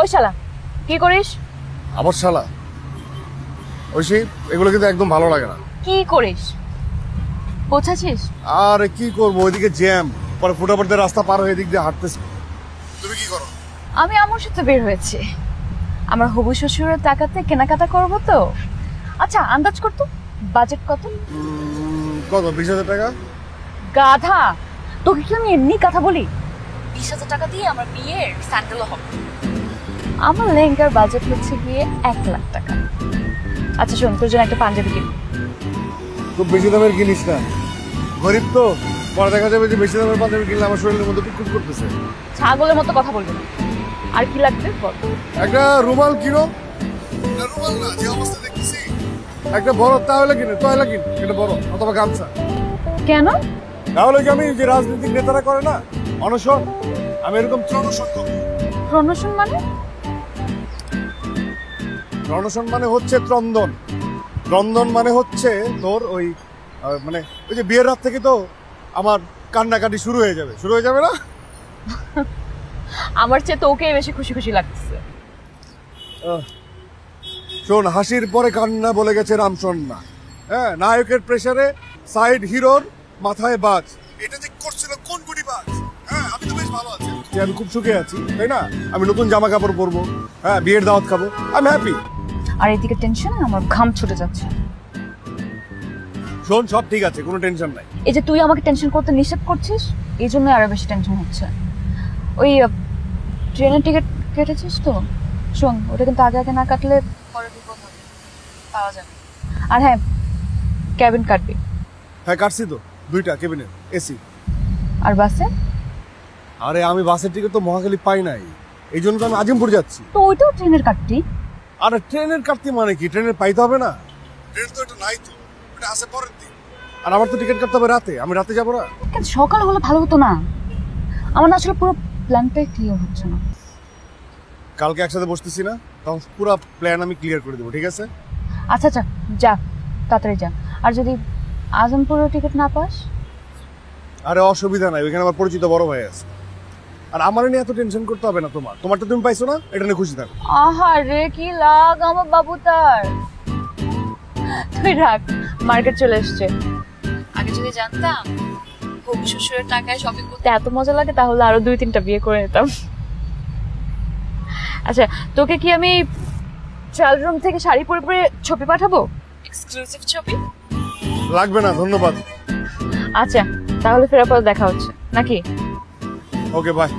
ওই শালা কি করিস? আবার শালা ঐশী, এগুলো কিন্তু একদম ভালো লাগে না। কি করিস বোঝাছিস? আর কি করবো, ওইদিকে জ্যাম, পরে ফুটাফুটি রাস্তা পার হয়ে এদিক দিয়ে হাঁটতেছি। তুমি কি করো? আমি আমার সাথে বের হয়েছি, আমার হবু শ্বশুরের টাকাতে কেনাকাটা করব তো। আচ্ছা আন্দাজ করতো বাজেট কত? কত? 20,000 টাকা? গাধা, তোকে কি আমি এমনি কথা বলি? 20,000 টাকা দিয়ে আমার বিয়ের স্যান্ডেল হবে। আমার লেহেঙ্গার বাজেট হচ্ছে গিয়ে 1,00,000 টাকা। আচ্ছা শোন, তোর জন্য একটা পাঞ্জাবি কিনি। খুব বেশি দামের কিনিস না, গরিব তো। পরে দেখা যাবে যে বেশি দামের পাঞ্জাবি কিনলে আমার শরীরের মধ্যে টুকটুক করতেছে। ছাগলের মতো কথা বলবি না। আর কি লাগবে বল। একটা রুমাল কিনো। রুমাল না, যে অবস্থা দেখতেছি একটা বড় তাহলে কিনে, তাহলে কিন এটা বড়, অথবা গামছা। কেন? তাহলে কি আমি যে রাজনৈতিক নেতারা করে না অনশন, আমি এরকম ত্রণশন করবো। প্রমোশন মানে? রণসন মানে হচ্ছে ত্রন্দন, ত্রন্দন মানে হচ্ছে তোর ওই মানে ওই যে বিয়ের রাত থেকে তো আমার কান্নাকাটি শুরু হয়ে যাবে না? আমার চেয়ে তোকে বেশি খুশি খুশি লাগতেছে। শোন, হাসির পরে কান্না বলে গেছে রামসন্না। হ্যাঁ, নায়কের প্রেসারে সাইড হিরোর মাথায় বাজ। এটা যে করছিল কোন গুটি বাজ। হ্যাঁ, আমি তো বেশ ভালো আছি, যে আমি খুব সুখে আছি, তাই না? আমি নতুন জামা কাপড় পরবো, হ্যাঁ, বিয়ের দাওয়াত খাবো, আমি হ্যাপি। আর এদিকে টেনশনে আমার ঘাম ছুটে যাচ্ছে। শোন, সব ঠিক আছে, কোনো টেনশন নাই। এই যে তুই আমাকে টেনশন করতে নিষেধ করছিস, এই জন্য আরো বেশি টেনশন হচ্ছে। ওই ট্রেনের টিকিট কেটেছিস তো? শোন, ওটা কিন্তু আগে আগে না কাটলে পরে বিপদ হবে, পাওয়া যাবে। আর হ্যাঁ, ক্যাবিন কাটবি। হ্যাঁ, কাটছি তো, 2টা কেবিনের এসি। আর বাসে? আরে আমি বাসের টিকিট তো মহাখালী পাই নাই, এই জন্য তো আমি আজিমপুর যাচ্ছি। তো ওইটাও ট্রেনের কাটতি। আরে ট্রেনের কাটতে মানে কি, ট্রেনের পাইতে হবে না? ট্রেন তো এটা নাই তো, এটা আছে পরের দিন। আর আমার তো টিকিট কাটতে হবে রাতে, আমি রাতে যাবো না। কেন সকাল হলে ভালো হতো না? আমার না আসলে পুরো প্ল্যানটাই ক্লিয়ার হচ্ছে না। কালকে একসাথে বসতেছি না, তখন পুরো প্ল্যান আমি ক্লিয়ার করে দেবো, ঠিক আছে? আচ্ছা আচ্ছা, যা তাড়াতাড়ি যা। আর যদি আজমপুরের টিকিট না পাস? আরে অসুবিধা নাই, ওইখানে আমার পরিচিত বড় ভাই আছে। আর আমার নিয়ে এত টেনশন করতে হবে না, তোমারটা তুমি পাইছো না, এটা নিয়ে খুশি থাকো। আহারে কি লাগ আমার বাবু তার। তুই রাখ, মার্কেট চলে এসছে। আগে যদি জানতাম হবু শ্বশুরের টাকায় শপিং করতে এত মজা লাগে, তাহলে আরো 2-3টা বিয়ে করে নিতাম। আচ্ছা, তোকে কি আমি ট্রায়াল রুম থেকে শাড়ি পরে পরে ছবি পাঠাবো? এক্সক্লুসিভ ছবি? লাগবে না, ধন্যবাদ। আচ্ছা, তাহলে ফেরার পর দেখা হচ্ছে নাকি? ওকে, বাই।